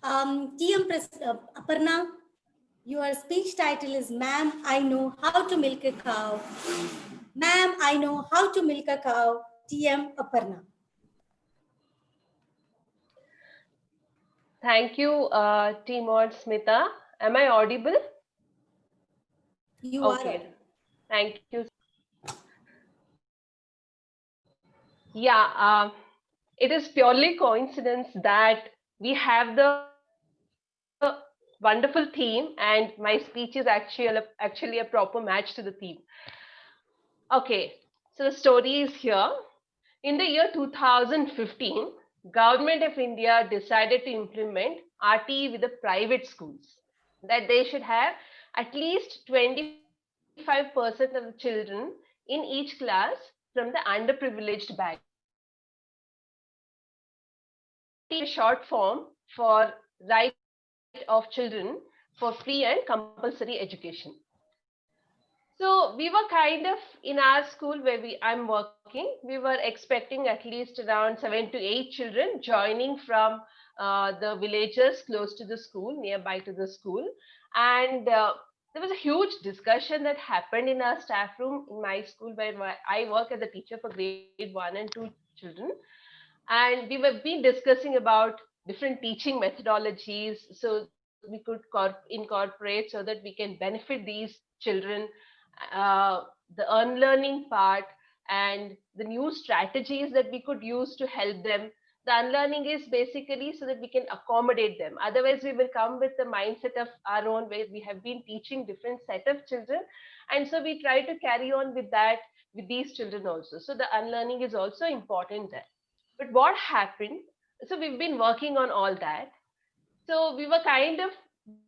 Aparna, your speech title is Ma'am, I Know How to Milk a Cow. Ma'am, I Know How to Milk a Cow, TM Aparna. Thank you, T-Mod Smita. Am I audible? You are Okay. audible. Thank you. Yeah, it is purely coincidence that we have the wonderful theme, and my speech is actually a proper match to the theme. Okay, so the story is here. In the year 2015, Government of India decided to implement RTE with the private schools, that they should have at least 25% of the children in each class from the underprivileged background. RTE is a short form for Right of Children for Free and Compulsory Education. So we were kind of in our school where I'm working, we were expecting at least around 7 to 8 children joining from the villages close to the school, nearby to the school. And there was a huge discussion that happened in our staff room in my school where I work as a teacher for grade 1 and 2 children. And we were been discussing about different teaching methodologies so we could incorporate so that we can benefit these children, the unlearning part, and the new strategies that we could use to help them. The unlearning is basically so that we can accommodate them. Otherwise, we will come with the mindset of our own where we have been teaching different set of children. And so we try to carry on with that with these children also. So the unlearning is also important there. But what happened? So we've been working on all that. So we were kind of,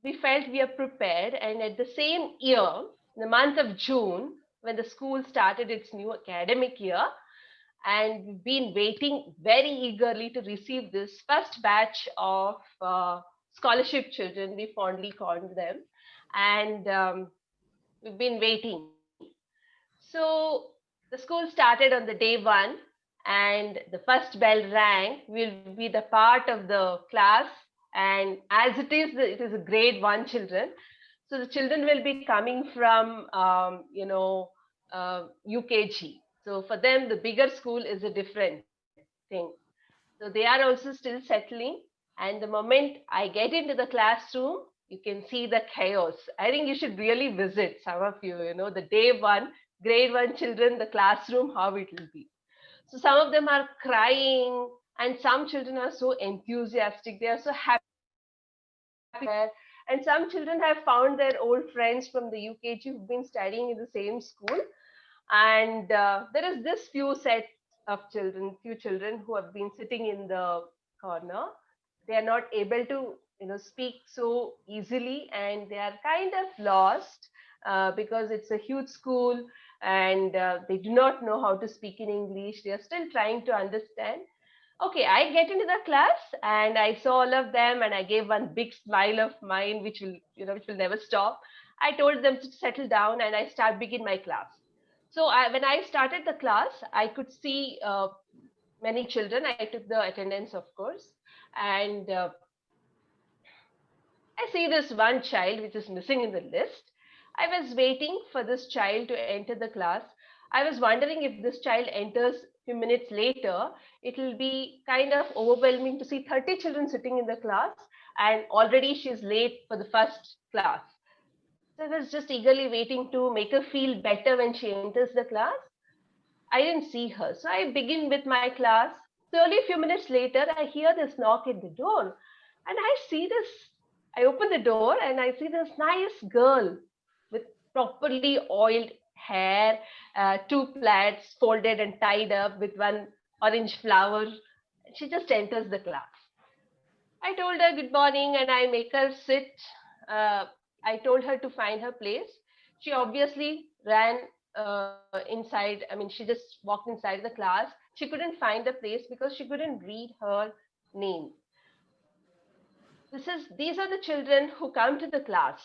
we felt we are prepared. And at the same year, in the month of June, when the school started its new academic year, and we've been waiting very eagerly to receive this first batch of scholarship children, we fondly called them. And we've been waiting. So the school started on the day one, and the first bell rang. We'll be the part of the class, and as it is a grade 1 children. So the children will be coming from UKG. So for them, the bigger school is a different thing. So they are also still settling. And the moment I get into the classroom, you can see the chaos. I think you should really visit, some of you, the day one, grade 1 children, the classroom, how it will be. So some of them are crying, and some children are so enthusiastic. They are so happy there. And some children have found their old friends from the UKG who've been studying in the same school. And there is this few children who have been sitting in the corner. They are not able to, speak so easily, and they are kind of lost because it's a huge school, and they do not know how to speak in English. They are still trying to understand. Okay, I get into the class and I saw all of them, and I gave one big smile of mine, which will never stop. I told them to settle down, and I begin my class. So when I started the class, I could see many children. I took the attendance, of course, and I see this one child which is missing in the list. I was waiting for this child to enter the class. I was wondering if this child enters a few minutes later, it will be kind of overwhelming to see 30 children sitting in the class, and already she's late for the first class. So I was just eagerly waiting to make her feel better when she enters the class. I didn't see her. So I begin with my class. Slowly, a few minutes later, I hear this knock at the door. And I see this. I open the door and I see this nice girl with properly oiled hair, two plaits folded and tied up with one orange flower. She just enters the class. I told her good morning and I make her sit. Uh, I told her to find her place. She obviously ran inside. I mean, she just walked inside the class. She couldn't find the place because she couldn't read her name. These are the children who come to the class,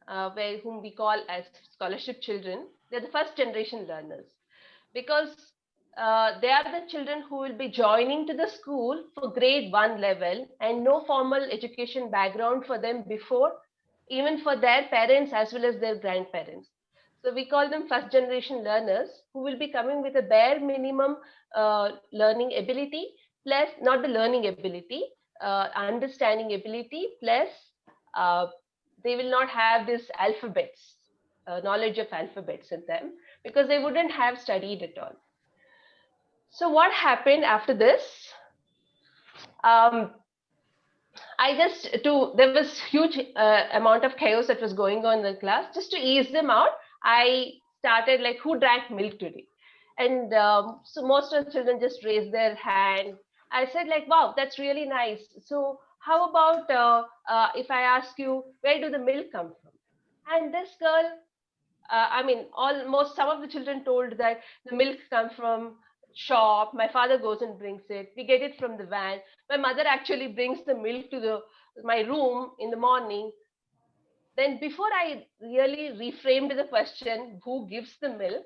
whom we call as scholarship children. They're the first generation learners because they are the children who will be joining to the school for grade 1 level and no formal education background for them before, even for their parents as well as their grandparents. So we call them first generation learners who will be coming with a bare minimum learning ability, plus not the learning ability, understanding ability, plus uh, they will not have this alphabets, knowledge of alphabets in them, because they wouldn't have studied at all. So what happened after this? Um, I just there was huge amount of chaos that was going on in the class. Just to ease them out, I started like, who drank milk today? And so most of the children just raised their hand. I said like, wow, that's really nice. So how about if I ask you, where do the milk come from? And this girl, I mean, almost some of the children told that the milk comes from shop. My father goes and brings it. We get it from the van. My mother actually brings the milk to my room in the morning. Then before I really reframed the question, who gives the milk?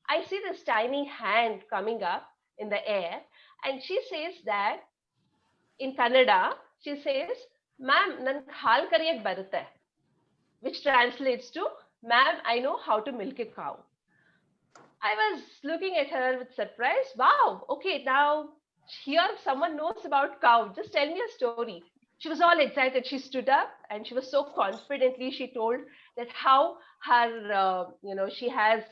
I see this tiny hand coming up in the air, and she says that in Kannada, she says, "Ma'am, nan hal kariyat barate," which translates to, "Ma'am, I know how to milk a cow." I was looking at her with surprise. Wow, okay, now here someone knows about cow. Just tell me a story. She was all excited. She stood up and she was so confidently, she told that how her, she had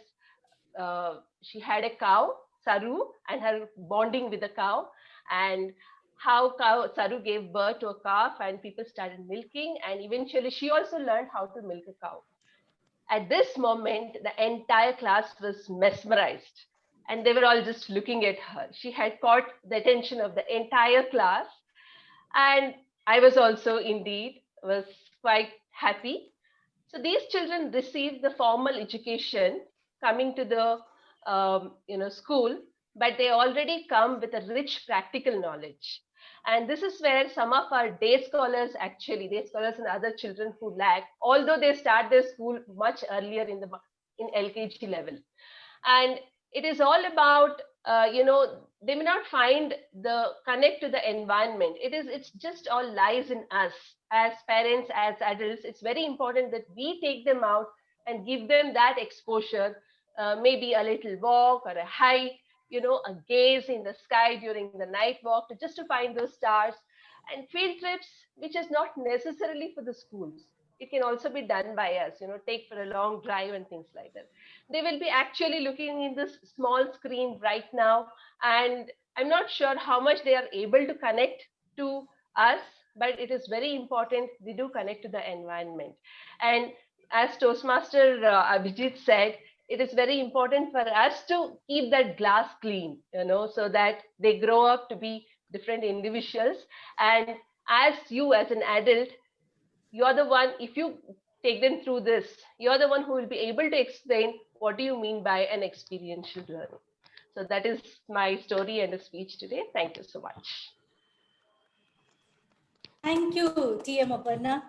a cow, Saru, and her bonding with the cow, and how Saru gave birth to a calf, and people started milking, and eventually she also learned how to milk a cow. At this moment, the entire class was mesmerized and they were all just looking at her. She had caught the attention of the entire class. And I was also indeed was quite happy. So these children receive the formal education coming to the school, but they already come with a rich practical knowledge. And this is where some of our day scholars and other children who lack, although they start their school much earlier in LKG level. And it is all about they may not find the connect to the environment. It's just all lies in us as parents, as adults. It's very important that we take them out and give them that exposure, maybe a little walk or a hike, a gaze in the sky during the night walk, just to find those stars. And field trips, which is not necessarily for the schools, it can also be done by us, take for a long drive and things like that. They will be actually looking in this small screen right now, and I'm not sure how much they are able to connect to us, but it is very important they do connect to the environment. And as Toastmaster Abhijit said, it is very important for us to keep that glass clean, so that they grow up to be different individuals. And as you as an adult, you're the one, if you take them through this, you're the one who will be able to explain what do you mean by an experiential learning. So that is my story and a speech today. Thank you so much. Thank you, TM Aparna.